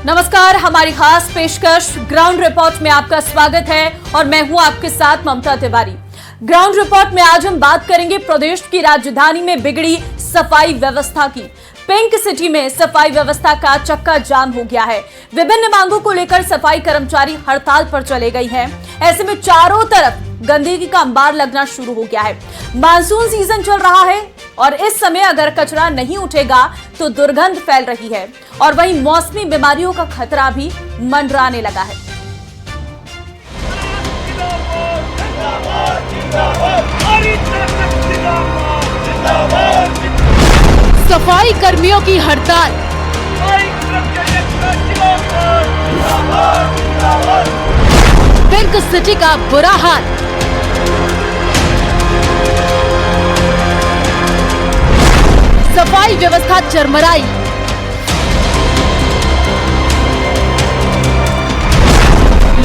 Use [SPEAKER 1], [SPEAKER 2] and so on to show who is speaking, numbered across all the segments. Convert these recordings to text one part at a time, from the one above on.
[SPEAKER 1] नमस्कार, हमारी खास पेशकश ग्राउंड रिपोर्ट में आपका स्वागत है और मैं हूं आपके साथ ममता तिवारी। ग्राउंड रिपोर्ट में आज हम बात करेंगे प्रदेश की राजधानी में बिगड़ी सफाई व्यवस्था की। पिंक सिटी में सफाई व्यवस्था का चक्का जाम हो गया है। विभिन्न मांगों को लेकर सफाई कर्मचारी हड़ताल पर चले गए हैं। ऐसे में चारों तरफ गंदगी का अंबार लगना शुरू हो गया है। मानसून सीजन चल रहा है और इस समय अगर कचरा नहीं उठेगा तो दुर्गंध फैल रही है और वहीं मौसमी बीमारियों का खतरा भी मंडराने लगा है।
[SPEAKER 2] सफाई कर्मियों की हड़ताल। पिंक सिटी का बुरा हाल। सफाई व्यवस्था चरमराई।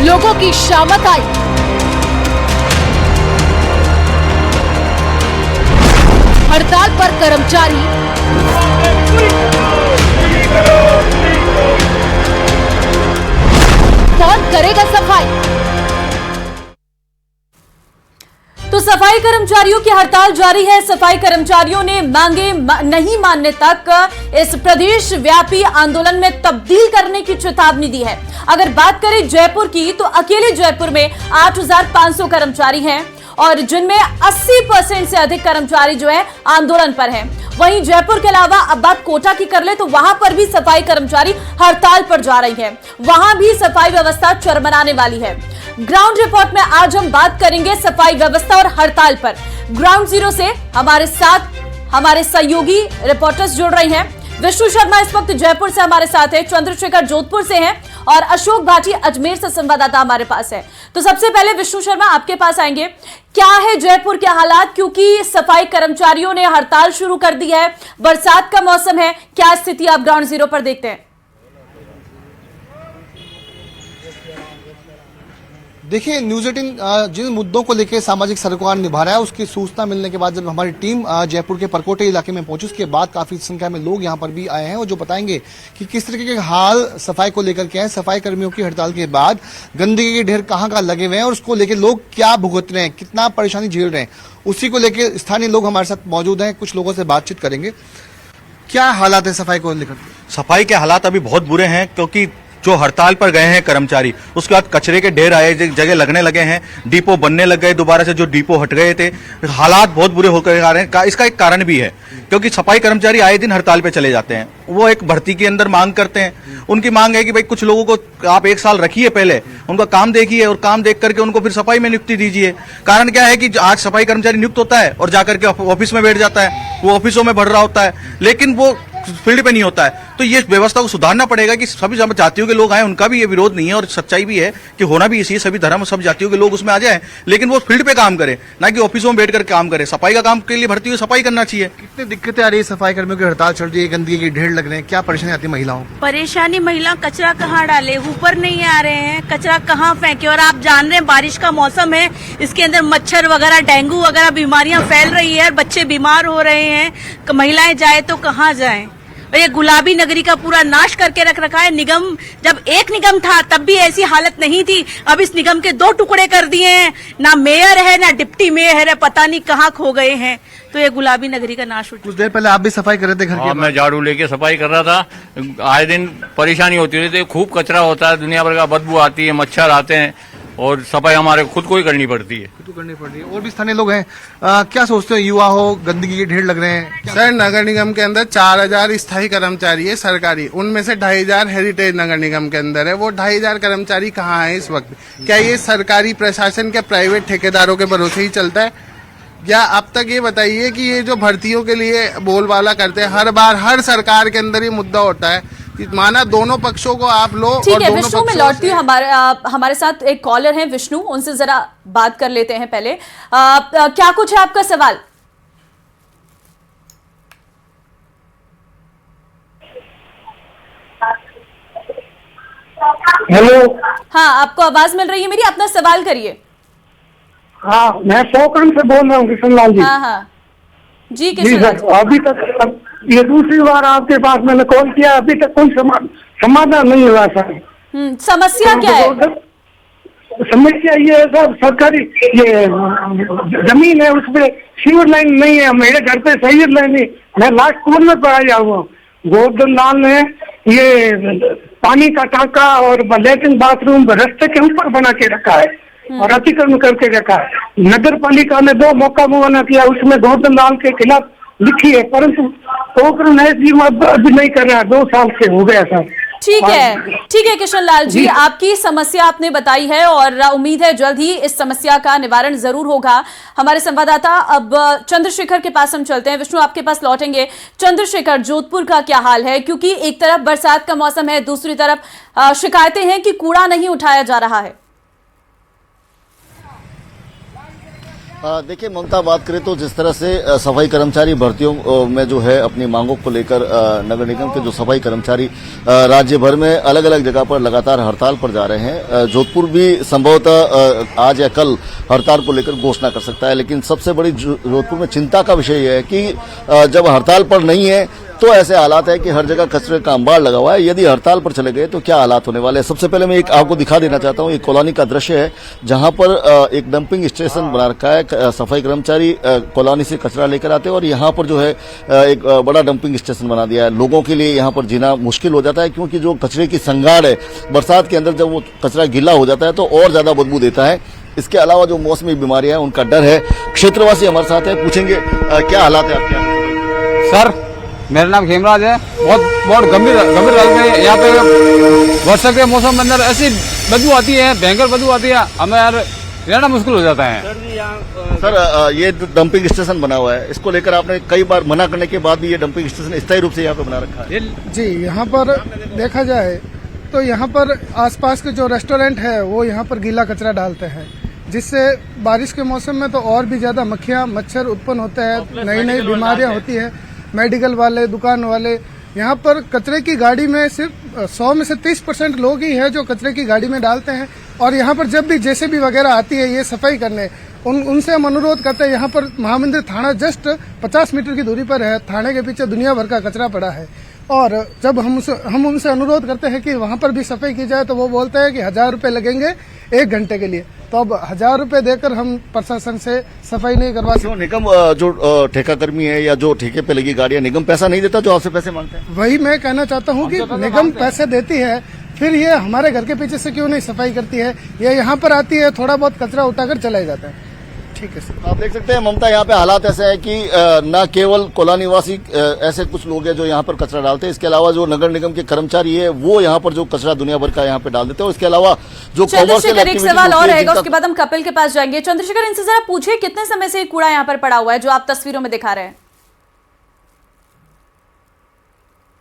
[SPEAKER 2] लोगों की शामत आई। हड़ताल पर कर्मचारी। कौन करेगा सफाई?
[SPEAKER 1] तो सफाई कर्मचारियों की हड़ताल जारी है। सफाई कर्मचारियों ने मांगे नहीं मानने तक इस प्रदेश व्यापी आंदोलन में तब्दील करने की चेतावनी दी है। अगर बात करें जयपुर की तो अकेले जयपुर में 8,500 कर्मचारी हैं और जिनमें 80% से अधिक कर्मचारी जो है आंदोलन पर हैं। वहीं जयपुर के अलावा अब बात कोटा की कर ले तो वहां पर भी सफाई कर्मचारी हड़ताल पर जा रही हैं। वहां भी सफाई व्यवस्था चरमराने वाली है। ग्राउंड रिपोर्ट में आज हम बात करेंगे सफाई व्यवस्था और हड़ताल पर। ग्राउंड जीरो से हमारे साथ हमारे सहयोगी रिपोर्टर्स जुड़ रहे हैं। विष्णु शर्मा इस वक्त जयपुर से हमारे साथ है, चंद्रशेखर जोधपुर से हैं और अशोक भाटी अजमेर से संवाददाता हमारे पास है। तो सबसे पहले विष्णु शर्मा आपके पास आएंगे। क्या है जयपुर के हालात, क्योंकि सफाई कर्मचारियों ने हड़ताल शुरू कर दी है, बरसात का मौसम है, क्या स्थिति आप ग्राउंड जीरो पर देखते हैं?
[SPEAKER 3] देखिए, न्यूज़ 18 जिन मुद्दों को लेकर सामाजिक सरोकार निभा रहा है उसकी सूचना मिलने के बाद जब हमारी टीम जयपुर के परकोटे इलाके में पहुंची, उसके बाद काफी संख्या में लोग यहां पर भी आए हैं और जो बताएंगे कि किस तरीके के हाल सफाई को लेकर के हैं। सफाई कर्मियों की हड़ताल के बाद गंदगी के ढेर कहां लगे हुए हैं और उसको लेकर लोग क्या भुगत रहे हैं, कितना परेशानी झेल रहे हैं, उसी को लेकर स्थानीय लोग हमारे साथ मौजूद हैं। कुछ लोगों से बातचीत करेंगे। क्या हालात है सफाई को लेकर?
[SPEAKER 4] सफाई के हालात अभी बहुत बुरे हैं क्योंकि जो हड़ताल पर गए हैं कर्मचारी, उसके बाद कचरे के ढेर आए, जगह लगने लगे हैं, डिपो बनने लग गए दोबारा से, जो डिपो हट गए थे। हालात बहुत बुरे होकर आ रहे हैं। इसका एक कारण भी है क्योंकि सफाई कर्मचारी आए दिन हड़ताल पे चले जाते हैं। वो एक भर्ती के अंदर मांग करते हैं। उनकी मांग है कि भाई कुछ लोगों को आप 1 साल रखिए, पहले उनका काम देखिए और काम देख करके उनको फिर सफाई में नियुक्ति दीजिए। कारण क्या है कि आज सफाई कर्मचारी नियुक्त होता है और जाकर के ऑफिस में बैठ जाता है, वो ऑफिसों में बढ़ रहा होता है, लेकिन वो फील्ड पे नहीं होता है। तो ये व्यवस्था को सुधारना पड़ेगा कि सभी जातियों के लोग आए। उनका भी ये विरोध नहीं है और सच्चाई भी है कि होना भी इसी, सभी धर्म सब जातियों के लोग उसमें आ जाए, लेकिन वो फील्ड पे काम करे, ना कि ऑफिसों में बैठकर काम करे। सफाई का काम के लिए भर्ती हुई सफाई करना चाहिए।
[SPEAKER 3] कितनी दिक्कतें आ रही है? सफाई कर्मियों की हड़ताल चल रही है, गंदगी के ढेर लग रहे हैं, क्या परेशानी आती है महिलाओं को?
[SPEAKER 5] परेशानी, महिला कचरा कहाँ डाले, ऊपर नहीं आ रहे हैं, कचरा कहाँ फेंके। और आप जान रहे हैं बारिश का मौसम है, इसके अंदर मच्छर वगैरह, डेंगू वगैरह बीमारियां फैल रही है, बच्चे बीमार हो रहे हैं। महिलाएं जाए तो कहाँ जाएं? और ये गुलाबी नगरी का पूरा नाश करके रख रखा है। निगम, जब एक निगम था तब भी ऐसी हालत नहीं थी। अब इस निगम के 2 टुकड़े कर दिए हैं, ना मेयर है ना डिप्टी मेयर है, पता नहीं कहाँ खो गए हैं। तो ये गुलाबी नगरी का नाश हो चुका है।
[SPEAKER 3] कुछ देर पहले आप भी सफाई कर रहे थे घर की?
[SPEAKER 6] मैं झाड़ू लेके सफाई कर रहा था। आए दिन परेशानी होती रहती है, खूब कचरा होता है, दुनिया भर का बदबू आती है, मच्छर आते हैं और सफाई हमारे खुद को ही करनी पड़ती है।
[SPEAKER 3] करनी पड़ रही है। और भी स्थानीय लोग हैं, क्या सोचते हो? युवा हो, गंदगी के ढेर लग रहे हैं।
[SPEAKER 7] सर, नगर निगम के अंदर 4,000 स्थायी कर्मचारी है सरकारी, उनमें से 2,500 हेरिटेज नगर निगम के अंदर है। वो 2,500 कर्मचारी कहाँ है इस वक्त? क्या ये सरकारी प्रशासन के प्राइवेट ठेकेदारों के भरोसे ही चलता है? या अब तक ये बताइए कि ये जो भर्तियों के लिए बोलबाला करते हैं, हर बार हर सरकार के अंदर ये मुद्दा होता है कि माना दोनों पक्षों को आप लो।
[SPEAKER 1] ठीक है विष्णु, मैं लौटती हूँ। हमारे साथ एक कॉलर हैं विष्णु, उनसे जरा बात कर लेते हैं पहले। क्या कुछ है आपका सवाल?
[SPEAKER 8] हेलो।
[SPEAKER 1] हाँ, आपको आवाज मिल रही है मेरी, अपना सवाल करिए।
[SPEAKER 8] हाँ, मैं पोखरण से बोल रहा हूँ, किशन लाल जी।
[SPEAKER 1] हाँ हाँ जी
[SPEAKER 8] जी सर, अभी तक ये दूसरी बार आपके पास मैंने कॉल किया, अभी तक कोई समाधान नहीं हुआ सर।
[SPEAKER 1] समस्या क्या है?
[SPEAKER 8] समस्या ये है सर, सरकारी ये जमीन है उसमें सीवर लाइन नहीं है। मेरे घर पे सीवर लाइन नहीं, मैं लास्ट कॉर्नर में पढ़ाया हुआ। गोवर्धन लाल ने ये पानी का टांका और लेट्रिन बाथरूम रास्ते के ऊपर बना के रखा है और अतिक्रमण करके रखा है। नगर पालिका ने 2 मौका मुआवजा किया, उसमें गोवर्धन लाल के खिलाफ लिखी है, परंतु पोखरण अभी नहीं कर रहा। 2 साल से हो गया सर।
[SPEAKER 1] ठीक है किशन लाल जी, आपकी समस्या आपने बताई है और उम्मीद है जल्द ही इस समस्या का निवारण जरूर होगा। हमारे संवाददाता अब चंद्रशेखर के पास हम चलते हैं। विष्णु, आपके पास लौटेंगे। चंद्रशेखर, जोधपुर का क्या हाल है? क्योंकि एक तरफ बरसात का मौसम है, दूसरी तरफ शिकायतें हैं कि कूड़ा नहीं उठाया जा रहा है।
[SPEAKER 9] देखिए ममता, बात करें तो जिस तरह से सफाई कर्मचारी भर्तियों में जो है अपनी मांगों को लेकर नगर निगम के जो सफाई कर्मचारी राज्य भर में अलग अलग जगह पर लगातार हड़ताल पर जा रहे हैं। जोधपुर भी संभवतः आज या कल हड़ताल को लेकर घोषणा कर सकता है, लेकिन सबसे बड़ी जोधपुर में चिंता का विषय यह है कि जब हड़ताल पर नहीं है तो ऐसे हालात है कि हर जगह कचरे का अंबार लगा हुआ है। यदि हड़ताल पर चले गए तो क्या हालात होने वाले हैं? सबसे पहले मैं एक आपको दिखा देना चाहता हूं, एक कॉलोनी का दृश्य है जहां पर एक डंपिंग स्टेशन बना रखा है। सफाई कर्मचारी कॉलोनी से कचरा लेकर आते हैं और यहां पर जो है एक बड़ा डंपिंग स्टेशन बना दिया है। लोगों के लिए यहां पर जीना मुश्किल हो जाता है, क्योंकि जो कचरे की संगाड़ है बरसात के अंदर जब वो कचरा गीला हो जाता है तो और ज्यादा बदबू देता है। इसके अलावा जो मौसमी बीमारियां हैं उनका डर है। क्षेत्रवासी हमारे साथ है, पूछेंगे क्या हालात है आपके यहाँ?
[SPEAKER 10] सर, मेरा नाम खेमराज है। बहुत गंभीर हालत में यहाँ पे वर्षा के मौसम में अंदर ऐसी बदबू आती है, भयंकर बदबू आती है, हमें यार रहना मुश्किल हो जाता है।
[SPEAKER 9] सर, ये डंपिंग स्टेशन बना हुआ है, इसको लेकर आपने कई बार मना करने के बाद भी ये डंपिंग स्टेशन स्थायी रूप से यहाँ पे बना रखा है?
[SPEAKER 11] जी, यहाँ पर देखा जाए तो यहाँ पर आसपास के जो रेस्टोरेंट है वो यहाँ पर गीला कचरा डालते हैं, जिससे बारिश के मौसम में तो और भी ज्यादा मक्खियाँ मच्छर उत्पन्न होते हैं, नई नई बीमारियाँ होती है। मेडिकल वाले, दुकान वाले, यहाँ पर कचरे की गाड़ी में सिर्फ 100 में से 30% लोग ही हैं जो कचरे की गाड़ी में डालते हैं। और यहाँ पर जब भी जेसीबी वगैरह आती है ये सफाई करने, उनसे हम अनुरोध करते हैं। यहाँ पर महामंदिर थाना जस्ट 50 मीटर की दूरी पर है, थाने के पीछे दुनिया भर का कचरा पड़ा है। और जब हम उनसे अनुरोध करते हैं कि वहाँ पर भी सफाई की जाए तो वो बोलते हैं कि 1000 रुपये लगेंगे 1 घंटे के लिए। तो अब 1000 रुपये देकर हम प्रशासन से सफाई नहीं करवा सकते।
[SPEAKER 9] निगम जो ठेका कर्मी है या जो ठेके पे लगी गाड़ियां, निगम पैसा नहीं देता जो आपसे पैसे मांगते हैं?
[SPEAKER 11] वही मैं कहना चाहता हूँ कि निगम पैसे देती है, फिर ये हमारे घर के पीछे से क्यों नहीं सफाई करती है? ये यहाँ पर आती है, थोड़ा बहुत कचरा उठाकर चले जाते हैं। ठीक है सर।
[SPEAKER 9] आप देख सकते हैं ममता, यहाँ पे हालात ऐसे है कि न केवल कॉलोनी निवासी ऐसे कुछ लोग हैं जो यहाँ पर कचरा डालते हैं, इसके अलावा जो नगर निगम के कर्मचारी है वो यहाँ पर जो कचरा दुनिया भर का यहाँ पे डाल देते हैं। इसके अलावा जो
[SPEAKER 1] चंद्रशेखर, एक सवाल और रहेगा, उसके बाद हम कपिल के पास जाएंगे। चंद्रशेखर, इनसे जरा पूछिए कितने समय से कूड़ा यहाँ पर पड़ा हुआ है जो आप तस्वीरों में दिखा रहे हैं?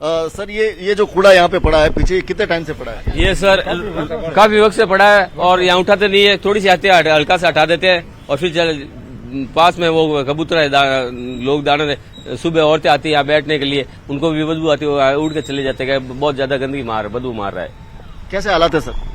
[SPEAKER 9] सर, ये जो कूड़ा यहाँ पे पड़ा है पीछे, कितने टाइम से पड़ा है?
[SPEAKER 12] ये सर काफी वक्त से पड़ा है और यहाँ उठाते नहीं है, थोड़ी सी आते हैं, हल्का से हटा देते हैं और फिर पास में वो कबूतर है, लोग दाने सुबह औरतें आती है यहाँ बैठने के लिए, उनको भी बदबू आती है, उड़ के चले जाते हैं। बहुत ज्यादा गंदगी बदबू मार रहा है।
[SPEAKER 9] कैसे हालात है सर?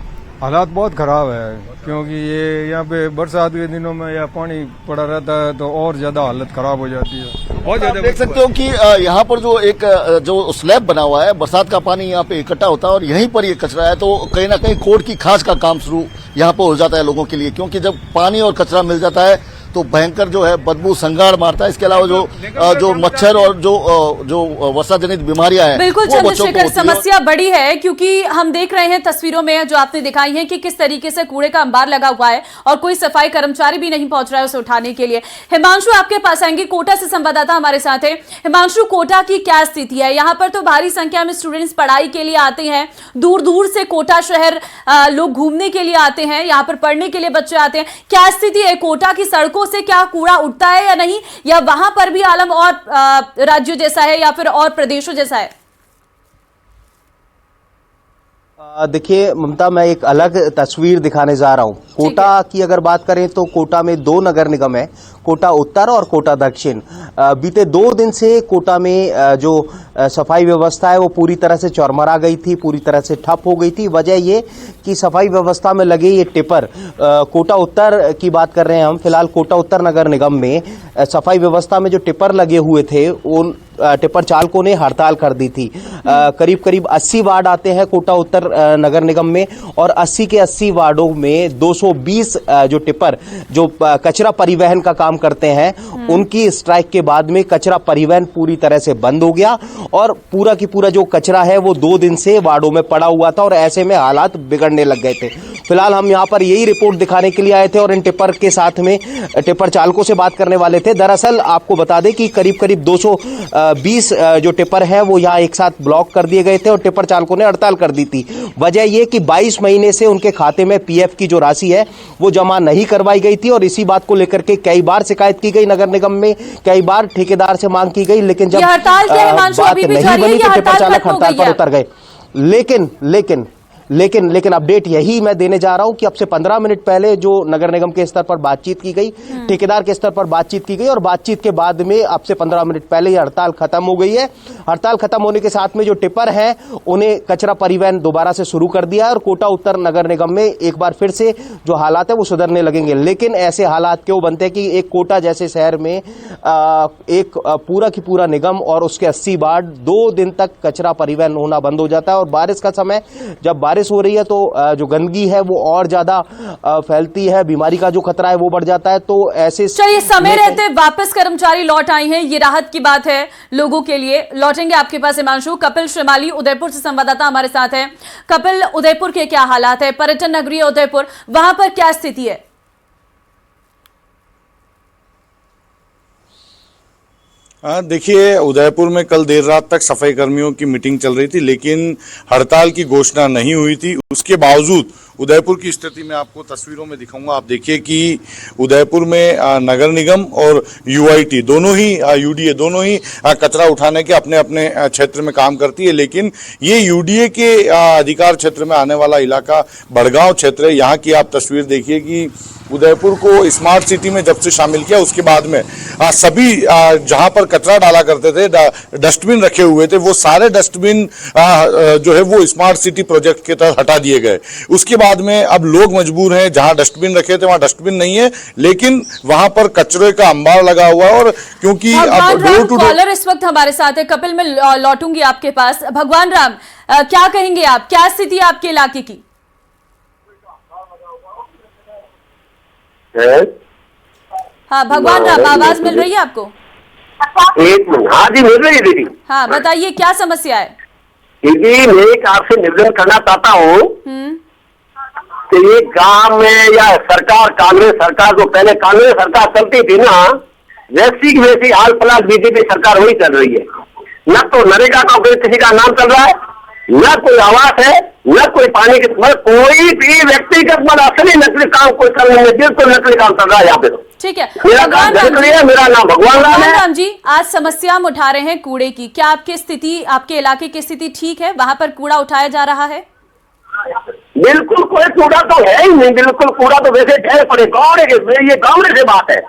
[SPEAKER 10] हालात बहुत खराब है, क्योंकि ये यहाँ पे बरसात के दिनों में या पानी पड़ा रहता है तो और ज्यादा हालत खराब हो जाती है।
[SPEAKER 9] बहुत ज्यादा देख सकते हो कि यहाँ पर जो एक जो स्लैब बना हुआ है, बरसात का पानी यहाँ पे इकट्ठा होता है और यहीं पर ये कचरा है, तो कहीं ना कहीं कोर्ट की खाज का काम शुरू यहाँ पर हो जाता है लोगों के लिए, क्योंकि जब पानी और कचरा मिल जाता है तो भयंकर जो है बदबू संगाड़ मारता है। इसके अलावा जो मच्छर और जो वर्षा जनित बीमारियां हैं,
[SPEAKER 1] बिल्कुल चंद्रशेखर, समस्या बड़ी है, क्योंकि हम देख रहे हैं तस्वीरों में जो आपने दिखाई है कि किस तरीके से कूड़े का अंबार लगा हुआ है और कोई सफाई कर्मचारी भी नहीं पहुंच रहा है उसे उठाने के लिए। हिमांशु, आपके पास आएंगे, कोटा से संवाददाता हमारे साथ है। हिमांशु, कोटा की क्या स्थिति है? यहाँ पर तो भारी संख्या में स्टूडेंट्स पढ़ाई के लिए आते हैं, दूर दूर से कोटा शहर लोग घूमने के लिए आते हैं, यहाँ पर पढ़ने के लिए बच्चे आते हैं। क्या स्थिति है कोटा की सड़कों से? क्या कूड़ा उठता है या नहीं, या वहां पर भी आलम और राज्यों जैसा है या फिर और प्रदेशों जैसा है?
[SPEAKER 13] देखिए ममता, मैं एक अलग तस्वीर दिखाने जा रहा हूं। कोटा की अगर बात करें तो कोटा में 2 नगर निगम है, कोटा उत्तर और कोटा दक्षिण। बीते 2 दिन से कोटा में जो सफाई व्यवस्था है वो पूरी तरह से चरमरा गई थी, पूरी तरह से ठप हो गई थी। वजह ये कि सफाई व्यवस्था में लगे ये टिपर, कोटा उत्तर की बात कर रहे हैं हम फिलहाल, कोटा उत्तर नगर निगम में सफाई व्यवस्था में जो टिपर लगे हुए थे टिप्पर चालकों ने हड़ताल कर दी थी। करीब करीब 80 वार्ड आते हैं कोटा उत्तर नगर निगम में, और 80 के 80 वार्डों में 220 जो टिप्पर जो कचरा परिवहन का काम करते हैं, उनकी स्ट्राइक के बाद में कचरा परिवहन पूरी तरह से बंद हो गया, और पूरा की पूरा जो कचरा है वो 2 दिन से वार्डों में पड़ा हुआ था, और ऐसे में हालात बिगड़ने लग गए थे। फिलहाल हम यहाँ पर यही रिपोर्ट दिखाने के लिए आए थे और इन टिप्पर के साथ में टिप्पर चालकों से बात करने वाले थे। दरअसल आपको बता दें कि करीब करीब 220 जो टिप्पर है वो यहाँ एक साथ ब्लॉक कर दिए गए थे और टिप्पर चालकों ने हड़ताल कर दी थी। वजह यह कि 22 महीने से उनके खाते में पीएफ की जो राशि है वो जमा नहीं करवाई गई थी, और इसी बात को लेकर के कई बार शिकायत की गई नगर निगम में, कई बार ठेकेदार से मांग की गई, लेकिन जब बात नहीं बनी तो टिप्पर चालक हड़ताल पर उतर गए। लेकिन अपडेट यही मैं देने जा रहा हूं कि अब से 15 मिनट पहले जो नगर निगम के स्तर पर बातचीत की गई, ठेकेदार के स्तर पर बातचीत की गई, और बातचीत के बाद में अब से 15 मिनट पहले ये हड़ताल खत्म हो गई है। हड़ताल खत्म होने के साथ में जो टिप्पर हैं उन्हें कचरा परिवहन दोबारा से शुरू कर दिया है, और कोटा उत्तर नगर निगम में एक बार फिर से जो हालात है वो सुधरने लगेंगे। लेकिन ऐसे हालात क्यों बनते हैं कि एक कोटा जैसे शहर में एक पूरा की पूरा निगम और उसके 80 वार्ड 2 दिन तक कचरा परिवहन होना बंद हो जाता है, और बारिश का समय जब बारिश हो रही है तो जो गंदगी है वो और ज्यादा फैलती है, बीमारी का जो खतरा है वो बढ़ जाता है। तो ऐसे
[SPEAKER 1] चलिए, समय रहते वापस कर्मचारी लौट आए हैं, ये राहत की बात है लोगों के लिए। लौटेंगे आपके पास हिमांशु। कपिल श्रीमाली उदयपुर से संवाददाता हमारे साथ है। कपिल, उदयपुर के क्या हालात है? पर्यटन नगरी उदयपुर, वहां पर क्या स्थिति है?
[SPEAKER 14] देखिए, उदयपुर में कल देर रात तक सफाई कर्मियों की मीटिंग चल रही थी, लेकिन हड़ताल की घोषणा नहीं हुई थी। उसके बावजूद उदयपुर की स्थिति मैं आपको तस्वीरों में दिखाऊंगा। आप देखिए कि उदयपुर में नगर निगम और यूआईटी दोनों ही यूडीए दोनों ही कचरा उठाने के अपने अपने क्षेत्र में काम करती है, लेकिन ये यूडीए के अधिकार क्षेत्र में आने वाला इलाका बड़गांव क्षेत्र है। यहाँ की आप तस्वीर देखिए कि उदयपुर को स्मार्ट सिटी में जब से शामिल किया उसके बाद में सभी जहां पर कचरा डाला करते थे, डस्टबिन रखे हुए थे, वो सारे डस्टबिन जो है वो स्मार्ट सिटी प्रोजेक्ट के तहत हटा दिए गए। उसके बाद में अब लोग मजबूर हैं, जहां डस्टबिन रखे थे वहां डस्टबिन नहीं है, लेकिन वहां पर कचरे का अंबार लगा हुआ है। और क्योंकि अब डोर टू डोर
[SPEAKER 1] इस वक्त हमारे साथ है। कपिल, मैं लौटूंगी आपके पास। भगवान राम, क्या कहेंगे आप? क्या स्थिति है आपके इलाके की? हाँ भगवान राम, आवाज मिल रही है आपको?
[SPEAKER 15] एक मिनट। हाँ जी, मिल रही है दीदी।
[SPEAKER 1] हाँ बताइए, क्या समस्या है?
[SPEAKER 15] दीदी, मैं एक आपसे निवेदन करना चाहता हूँ कि ये गांव में या सरकार, कांग्रेस सरकार, जो पहले कांग्रेस सरकार चलती थी ना, वैसी की वैसी हाल फिलहाल बीजेपी सरकार वही चल रही है। न तो नरेगा का कोई किसी का नाम चल रहा है, न कोई आवास है, न कोई पानी की, कोई भी व्यक्तिगत असली नकली काम कोई करने में बिल्कुल नकली काम चल रहा है यहाँ पे।
[SPEAKER 1] ठीक है,
[SPEAKER 15] मेरा काम नकली है, मेरा नाम भगवान राम है।
[SPEAKER 1] राम जी, आज समस्या हम उठा रहे हैं कूड़े की। क्या आपकी स्थिति, आपके इलाके की स्थिति ठीक है? वहां पर कूड़ा उठाया जा रहा है?
[SPEAKER 15] बिल्कुल कोई कूड़ा तो है ही नहीं, बिल्कुल कूड़ा तो वैसे ढेर पड़े। ये गाँव से बात है,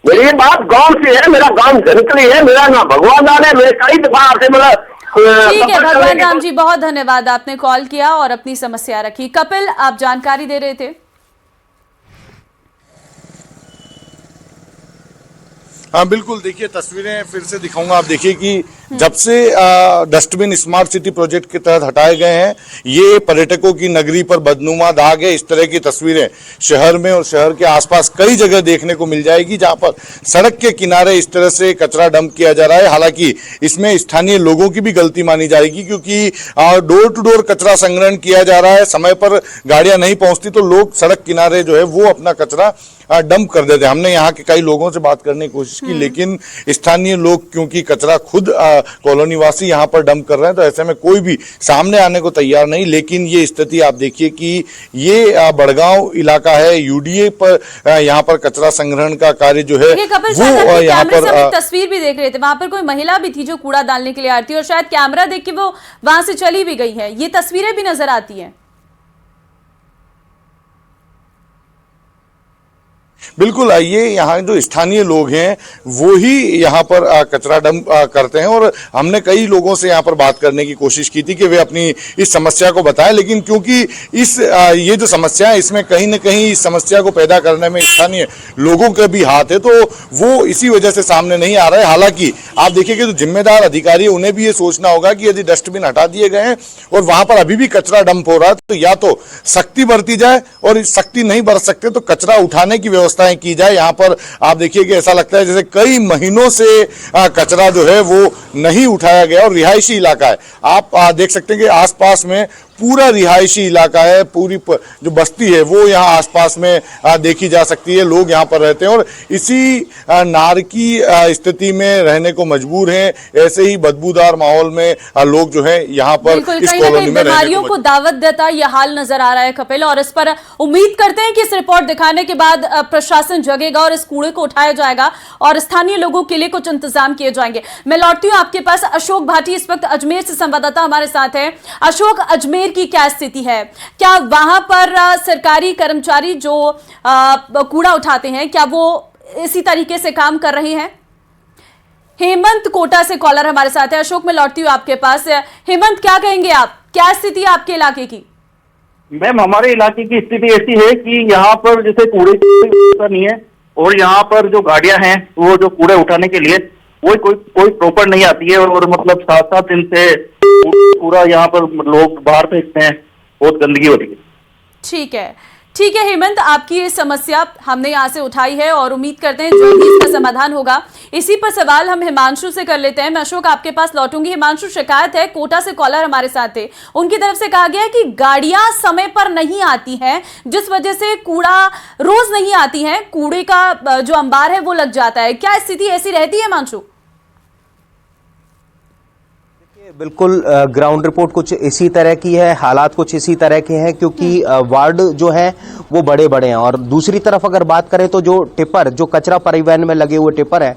[SPEAKER 15] मेरी बात गाँव से है, मेरा गाँव जनकली है, मेरा नाम भगवान राम है। मैं कई दफा आपसे मतलब
[SPEAKER 1] ठीक है भगवान राम जी, बहुत धन्यवाद, आपने कॉल किया और अपनी समस्या रखी। कपिल, आप जानकारी दे रहे थे।
[SPEAKER 14] हाँ बिल्कुल, देखिए तस्वीरें फिर से दिखाऊंगा। आप देखिए कि जब से डस्टबिन स्मार्ट सिटी प्रोजेक्ट के तहत हटाए गए हैं, ये पर्यटकों की नगरी पर बदनुमा दाग है। इस तरह की तस्वीरें शहर में और शहर के आसपास कई जगह देखने को मिल जाएगी, जहां पर सड़क के किनारे इस तरह से कचरा डंप किया जा रहा है। हालांकि इसमें स्थानीय लोगों की भी गलती मानी जाएगी, क्योंकि डोर टू डोर कचरा संग्रहण किया जा रहा है। समय पर गाड़ियां नहीं पहुंचती तो लोग सड़क किनारे जो है वो अपना कचरा डंप कर देते हैं। हमने यहाँ के कई लोगों से बात करने की कोशिश की, लेकिन स्थानीय लोग क्योंकि कचरा खुद कॉलोनी वासी यहाँ पर डंप कर रहे हैं, तो ऐसे में कोई भी सामने आने को तैयार नहीं। लेकिन ये स्थिति आप देखिए कि ये बड़गांव इलाका है, यूडीए पर यहाँ पर कचरा संग्रहण का कार्य जो है वो यहाँ पर
[SPEAKER 1] तस्वीर भी देख रहे थे, वहां पर कोई महिला भी थी जो कूड़ा डालने के लिए आई थी और शायद कैमरा देख के वो वहां से चली भी गई है। ये तस्वीरें भी नजर आती हैं।
[SPEAKER 14] बिल्कुल, ये यहाँ जो स्थानीय लोग हैं वो ही यहाँ पर कचरा डंप करते हैं और हमने कई लोगों से यहाँ पर बात करने की कोशिश की थी कि वे अपनी इस समस्या को बताएं, लेकिन क्योंकि ये जो समस्या है इसमें कहीं न कहीं इस समस्या को पैदा करने में स्थानीय लोगों के भी हाथ है, तो वो इसी वजह से सामने नहीं आ रहा है। हालांकि आप देखिए कि जो जिम्मेदार अधिकारी है उन्हें भी ये सोचना होगा कि यदि डस्टबिन हटा दिए गए हैं और वहां पर अभी भी कचरा डंप हो रहा है तो या तो सख्ती बरती जाए और सख्ती नहीं बरत सकते तो कचरा उठाने की व्यवस्थाएं की जाए। यहाँ पर आप देखिए कि ऐसा लगता है जैसे कई महीनों से कचरा जो है वो नहीं उठाया गया और रिहायशी इलाका है। आप देख सकते हैं कि आसपास में पूरा रिहायशी इलाका है, पूरी जो बस्ती है वो यहाँ आसपास में देखी जा सकती है, लोग यहाँ पर रहते हैं और इसी नारकी स्थिति में रहने को मजबूर हैं। ऐसे ही बदबूदार माहौल में लोग जो है यहाँ पर इस कॉलोनी में
[SPEAKER 1] बीमारियों को दावत देता यह हाल नजर आ रहा है कपिल, और इस पर उम्मीद करते हैं कि इस रिपोर्ट दिखाने के बाद प्रशासन जगेगा और इस कूड़े को उठाया जाएगा और स्थानीय लोगों के लिए कुछ इंतजाम किए जाएंगे। मैं लौटती हूँ आपके पास। अशोक भाटी इस वक्त अजमेर से संवाददाता हमारे साथ है। अशोक, अजमेर की क्या स्थिति है? क्या वहां पर सरकारी कर्मचारी जो कूड़ा उठाते हैं क्या वो इसी तरीके से काम कर रहे हैं? हेमंत कोटा से कॉलर हमारे साथ है। अशोक, मैं लौटती हूँ आपके पास। हेमंत, क्या कहेंगे आप, क्या स्थिति है आपके इलाके की?
[SPEAKER 16] मैम, हमारे इलाके की स्थिति ऐसी है कि यहाँ पर जैसे कूड़े की व्यवस्था नहीं है और यहाँ पर जो गाड़ियां हैं वो जो कूड़े उठाने के लिए वो कोई प्रॉपर नहीं आती है और मतलब 7-7 दिन से पूरा यहाँ पर लोग बाहर फेंकते हैं, बहुत गंदगी हो रही है।
[SPEAKER 1] ठीक है हेमंत, आपकी ये समस्या हमने यहाँ से उठाई है और उम्मीद करते हैं जल्दी इसका समाधान होगा। इसी पर सवाल हम हिमांशु से कर लेते हैं। मैं अशोक आपके पास लौटूंगी। हिमांशु, शिकायत है, कोटा से कॉलर हमारे साथ थे, उनकी तरफ से कहा गया है कि गाड़ियां समय पर नहीं आती हैं जिस वजह से कूड़ा रोज नहीं आती है, कूड़े का जो अंबार है वो लग जाता है। क्या स्थिति ऐसी रहती है हिमांशु?
[SPEAKER 13] बिल्कुल, ग्राउंड रिपोर्ट कुछ इसी तरह की है, हालात कुछ इसी तरह के हैं क्योंकि वार्ड जो है वो बड़े बड़े हैं और दूसरी तरफ अगर बात करें तो जो टिपर, जो कचरा परिवहन में लगे हुए टिपर हैं,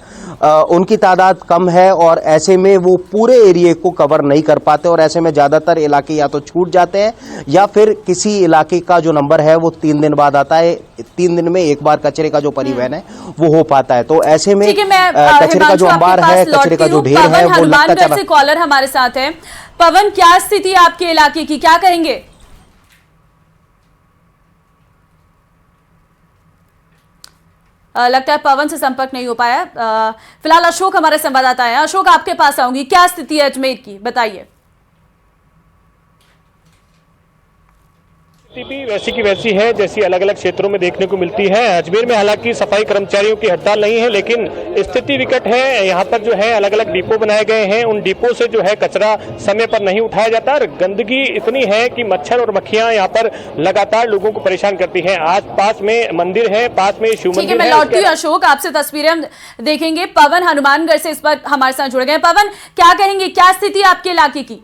[SPEAKER 13] उनकी तादाद कम है और ऐसे में वो पूरे एरिया को कवर नहीं कर पाते और ऐसे में ज़्यादातर इलाके या तो छूट जाते हैं या फिर किसी इलाके का जो नंबर है वो 3 दिन बाद आता है। 3 दिन में एक बार कचरे का जो परिवहन है वो हो पाता है, तो ऐसे में कचरे का जो अंबार है, कचरे का जो ढेर है वो लगता चला।
[SPEAKER 1] कॉलर हमारे साथ है। पवन, क्या स्थिति है आपके इलाके की, क्या कहेंगे? लगता है पवन से संपर्क नहीं हो पाया। फिलहाल अशोक हमारे संवाददाता हैं। अशोक, आपके पास आऊंगी। क्या स्थिति है अजमेर की, बताइए।
[SPEAKER 17] स्थिति वैसी की वैसी है जैसी अलग अलग क्षेत्रों में देखने को मिलती है। अजमेर में हालांकि सफाई कर्मचारियों की हड़ताल नहीं है, लेकिन स्थिति विकट है। यहाँ पर जो है अलग अलग डिपो बनाए गए हैं, उन डिपो से जो है कचरा समय पर नहीं उठाया जाता और गंदगी इतनी है कि मच्छर और मक्खियां यहाँ पर लगातार लोगों को परेशान करती हैं। आज पास में मंदिर है, पास में शिव मंदिर है।
[SPEAKER 1] मैं लौटती हूँ अशोक, आपसे तस्वीरें हम देखेंगे। पवन हनुमानगढ़ से इस पर हमारे साथ जुड़ गए। पवन, क्या कहेंगे, क्या स्थिति है आपके इलाके की?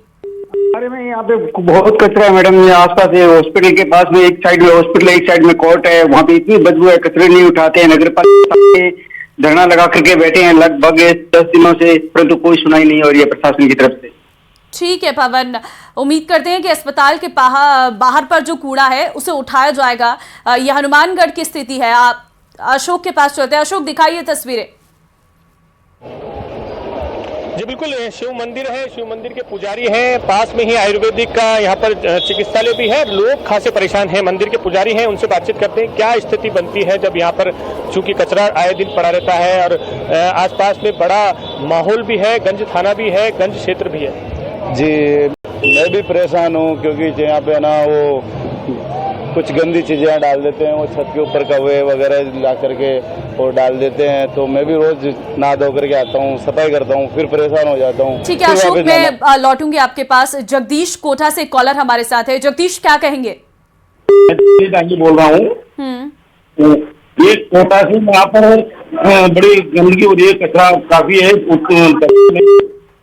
[SPEAKER 16] अरे मैं यहाँ पे बहुत कचरा है मैडम। ये आसपास है, हॉस्पिटल के पास में एक साइड में हॉस्पिटल है, एक साइड में कोर्ट है, वहाँ पे इतनी बदबू है, कचरे नहीं उठाते हैं। नगर पालिका धरना लगा करके बैठे हैं लगभग 10 दिनों से, परंतु कोई सुनाई नहीं हो रही है प्रशासन की तरफ से।
[SPEAKER 1] ठीक है पवन, उम्मीद करते हैं कि अस्पताल के बाहर पर जो कूड़ा है उसे उठाया जाएगा। यह हनुमानगढ़ की स्थिति है। आप अशोक के पास चलते हैं। अशोक, दिखाइए तस्वीरें।
[SPEAKER 17] जी बिल्कुल, शिव मंदिर है, शिव मंदिर के पुजारी हैं, पास में ही आयुर्वेदिक का यहाँ पर चिकित्सालय भी है। लोग खासे परेशान हैं, मंदिर के पुजारी हैं, उनसे बातचीत करते हैं क्या स्थिति बनती है जब यहाँ पर चूंकि कचरा आए दिन पड़ा रहता है और आसपास में बड़ा माहौल भी है, गंज थाना भी है, गंज क्षेत्र भी है।
[SPEAKER 18] जी मैं भी परेशान हूँ क्योंकि यहाँ पे ना वो कुछ गंदी चीजें डाल देते हैं, वो छत के ऊपर कौवे वगैरह ला करके और डाल देते हैं, तो मैं भी रोज नहा धो करके आता हूँ, सफाई करता हूँ, फिर परेशान हो जाता हूँ।
[SPEAKER 1] ठीक है अशोक, मैं लौटूंगी आपके पास। जगदीश कोटा से कॉलर हमारे साथ है। जगदीश, क्या कहेंगे?
[SPEAKER 16] मैं बोल रहा हूँ, ये कोटा से यहाँ पर बड़ी गंदगी हो रही है, कचरा काफी है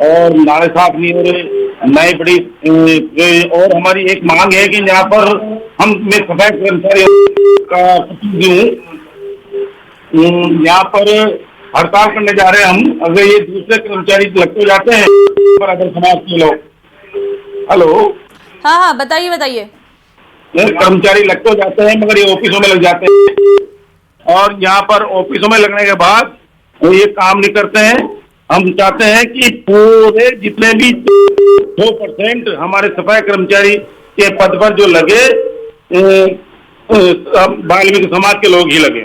[SPEAKER 16] और नाले साफ नहीं हो रहे, नए बड़ी। और हमारी एक मांग है कि यहाँ पर मैं सफाई कर्मचारी का यहाँ पर हड़ताल करने जा रहे हैं हम। अगर ये दूसरे कर्मचारी लगते जाते हैं पर अगर समाज के लोग, हेलो,
[SPEAKER 1] हाँ बताइए।
[SPEAKER 16] कर्मचारी लगते जाते हैं मगर ये ऑफिसों में लग जाते हैं और यहाँ पर ऑफिसों में लगने के बाद वो ये काम नहीं करते हैं। हम चाहते हैं कि पूरे जितने भी 2% हमारे सफाई कर्मचारी के पद पर जो लगे वाल्मीकि समाज के लोग ही लगे।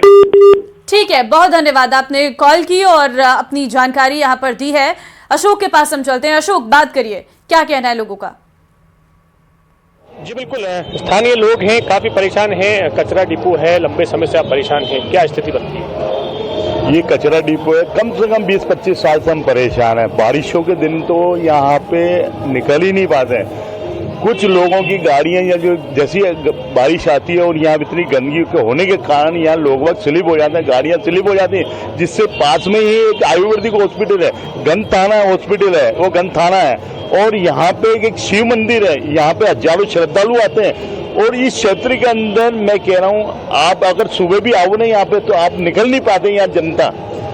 [SPEAKER 1] ठीक है, बहुत धन्यवाद, आपने कॉल की और अपनी जानकारी यहाँ पर दी है। अशोक के पास हम चलते हैं। अशोक, बात करिए, क्या कहना है लोगों का?
[SPEAKER 17] जी बिल्कुल, स्थानीय लोग हैं, काफी परेशान हैं। कचरा डिपो है, लंबे समय से आप परेशान हैं, क्या स्थिति बनती है?
[SPEAKER 18] ये कचरा डिपो है, कम से कम 20-25 साल से हम परेशान हैं। बारिशों के दिन तो यहाँ पे निकल ही नहीं पाते। कुछ लोगों की गाड़ियां या जो जैसी बारिश आती है और यहाँ इतनी गंदगी के होने के कारण यहाँ लोग वक्त स्लिप हो जाते हैं, गाड़ियां स्लिप हो जाती हैं, जिससे पास में ही एक आयुर्वेदिक हॉस्पिटल है, गंध थाना हॉस्पिटल है, वो गंध थाना है, और यहाँ पे एक शिव मंदिर है। यहाँ पे हजारों श्रद्धालु आते हैं और इस क्षेत्र के अंदर मैं कह रहा हूँ, आप अगर सुबह भी आओ ना यहाँ पे तो आप निकल नहीं पाते। यहाँ जनता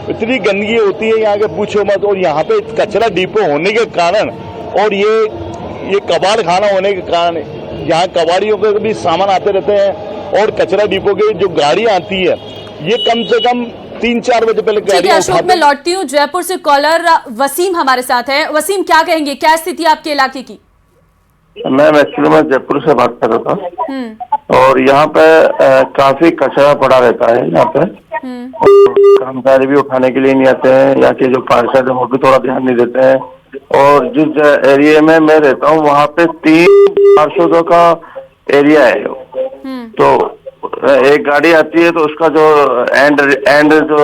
[SPEAKER 18] इतनी गंदगी होती है यहाँ के पूछो मत। और यहाँ पे कचरा डिपो होने के कारण और ये कबाड़ खाना होने के कारण यहाँ कबाड़ियों के भी सामान आते रहते हैं और कचरा डिपो की जो गाड़ियाँ आती है ये कम से कम 3-4 बजे पहले गाड़ियाँ
[SPEAKER 1] अशोक, मैं लौटती हूँ। जयपुर से कॉलर वसीम हमारे साथ है। वसीम, क्या कहेंगे, क्या स्थिति आपके इलाके की?
[SPEAKER 19] मैं एक्चुअली मैं जयपुर से बात कर रहा था और यहाँ पे काफी कचरा पड़ा रहता है। यहाँ पे कर्मचारी भी उठाने के लिए नहीं आते हैं, यहाँ के जो पार्षद है वो भी थोड़ा ध्यान नहीं देते हैं। और जिस एरिया में मैं रहता हूँ वहाँ पे 3 पार्षदों का एरिया है, तो एक गाड़ी आती है तो उसका जो एंड जो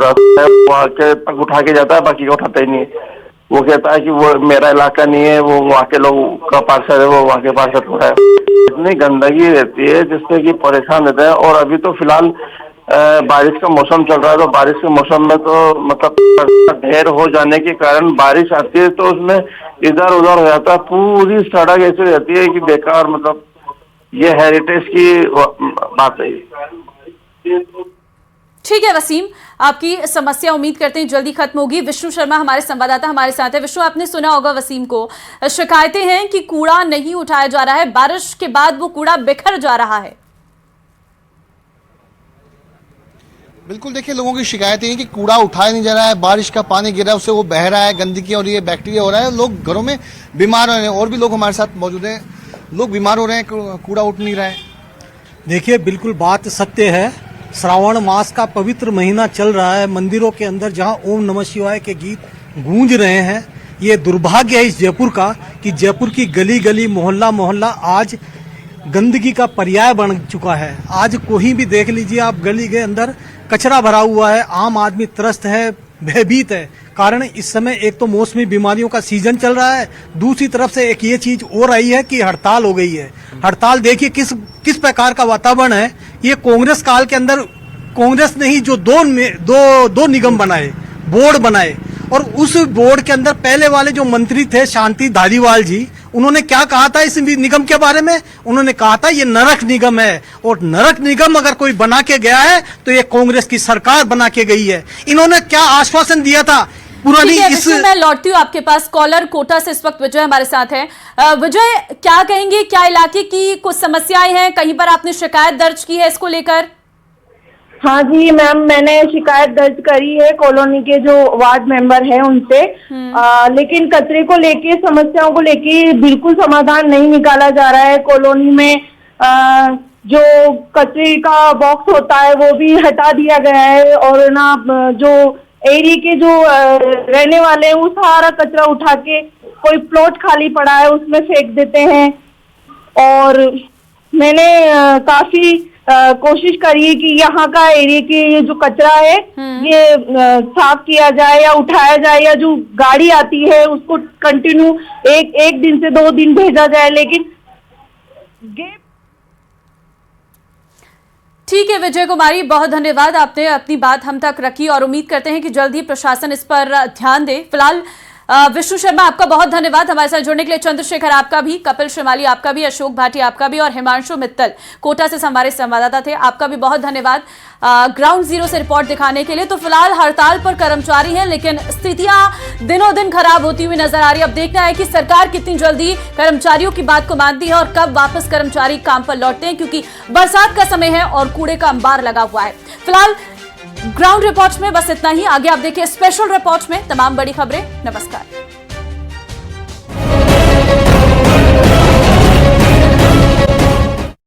[SPEAKER 19] रास्ता है वो आके तक उठा के जाता है, बाकी का उठाता ही नहीं है। वो कहता है कि वो मेरा इलाका नहीं है, वो वहाँ के लोगों का पार्षद है, वो वहाँ के पार्षद हो रहा है। इतनी गंदगी रहती है जिससे कि परेशान रहते हैं। और अभी तो फिलहाल बारिश का मौसम चल रहा है, तो बारिश के मौसम में तो मतलब ढेर हो जाने के कारण बारिश आती है तो उसमें इधर उधर हो जाता है, पूरी सड़क ऐसी रहती है कि बेकार। मतलब ये हेरिटेज की बात है।
[SPEAKER 1] ठीक है वसीम, आपकी समस्या उम्मीद करते हैं जल्दी खत्म होगी। विष्णु शर्मा हमारे संवाददाता हमारे साथ है। विष्णु, आपने सुना होगा वसीम को, शिकायतें हैं कि कूड़ा नहीं उठाया जा रहा है, बारिश के बाद वो कूड़ा बिखर जा रहा है।
[SPEAKER 3] बिल्कुल, देखिए लोगों की शिकायतें हैं कि कूड़ा उठाया नहीं जा रहा है, बारिश का पानी गिर रहा है उससे वो बह रहा है, गंदगी और ये बैक्टीरिया हो रहा है, लोग घरों में बीमार हो रहे हैं। और भी लोग हमारे साथ मौजूद हैं, लोग बीमार हो रहे हैं, कूड़ा उठ नहीं रहा है।
[SPEAKER 20] देखिए, बिल्कुल बात सत्य है। श्रावण मास का पवित्र महीना चल रहा है, मंदिरों के अंदर जहां ओम नमः शिवाय के गीत गूंज रहे हैं। ये दुर्भाग्य है इस जयपुर का कि जयपुर की गली गली मोहल्ला मोहल्ला आज गंदगी का पर्याय बन चुका है। आज कोई भी देख लीजिए आप, गली के अंदर कचरा भरा हुआ है, आम आदमी त्रस्त है, भयभीत है। कारण इस समय एक तो मौसमी बीमारियों का सीजन चल रहा है, दूसरी तरफ से एक ये चीज और आई है कि हड़ताल हो गई है। हड़ताल देखिए किस प्रकार का वातावरण है। ये कांग्रेस काल के अंदर कांग्रेस ने ही जो दो निगम बनाए, बोर्ड बनाए, और उस बोर्ड के अंदर पहले वाले जो मंत्री थे शांति धारीवाल जी, उन्होंने क्या कहा था इस निगम के बारे में? उन्होंने कहा था ये नरक निगम है, और नरक निगम अगर कोई बना के गया है तो ये कांग्रेस की सरकार बना के गई है। इन्होंने क्या आश्वासन दिया था पुरानी इस।
[SPEAKER 1] मैं लौटती हूँ आपके पास। कॉलर कोटा से इस वक्त विजय हमारे साथ है। विजय, क्या कहेंगे, क्या इलाके की कुछ समस्याएं हैं, कहीं पर आपने शिकायत दर्ज की है इसको लेकर?
[SPEAKER 21] हाँ जी मैम, मैंने शिकायत दर्ज करी है कॉलोनी के जो वार्ड मेंबर हैं उनसे, लेकिन कचरे को लेके, समस्याओं को लेके बिल्कुल समाधान नहीं निकाला जा रहा है। कॉलोनी में जो कचरे का बॉक्स होता है वो भी हटा दिया गया है, और ना जो एरिया के जो रहने वाले हैं वो सारा कचरा उठा के कोई प्लॉट खाली पड़ा है उसमें फेंक देते हैं। और मैंने काफी कोशिश करी है कि यहाँ का एरिया के जो कचरा है ये साफ किया जाए या उठाया जाए, या जो गाड़ी आती है उसको कंटिन्यू एक दिन से 2 दिन भेजा जाए, लेकिन
[SPEAKER 1] ठीक है विजय कुमारी, बहुत धन्यवाद, आपने अपनी बात हम तक रखी और उम्मीद करते हैं कि जल्द ही प्रशासन इस पर ध्यान दे। फिलहाल विष्णु शर्मा आपका बहुत धन्यवाद हमारे साथ जुड़ने के लिए। चंद्रशेखर आपका भी, कपिल श्रीमाली आपका भी, अशोक भाटी आपका भी और हिमांशु मित्तल कोटा से हमारे संवाददाता थे, आपका भी बहुत धन्यवाद ग्राउंड जीरो से रिपोर्ट दिखाने के लिए। तो फिलहाल हड़ताल पर कर्मचारी हैं, लेकिन स्थितियां दिनों दिन खराब होती हुई नजर आ रही है। अब देखना है कि सरकार कितनी जल्दी कर्मचारियों की बात को मानती है और कब वापस कर्मचारी काम पर लौटते हैं, क्योंकि बरसात का समय है और कूड़े का अंबार लगा हुआ है। फिलहाल ग्राउंड रिपोर्ट में बस इतना ही। आगे आप देखिए स्पेशल रिपोर्ट में तमाम बड़ी खबरें। नमस्कार।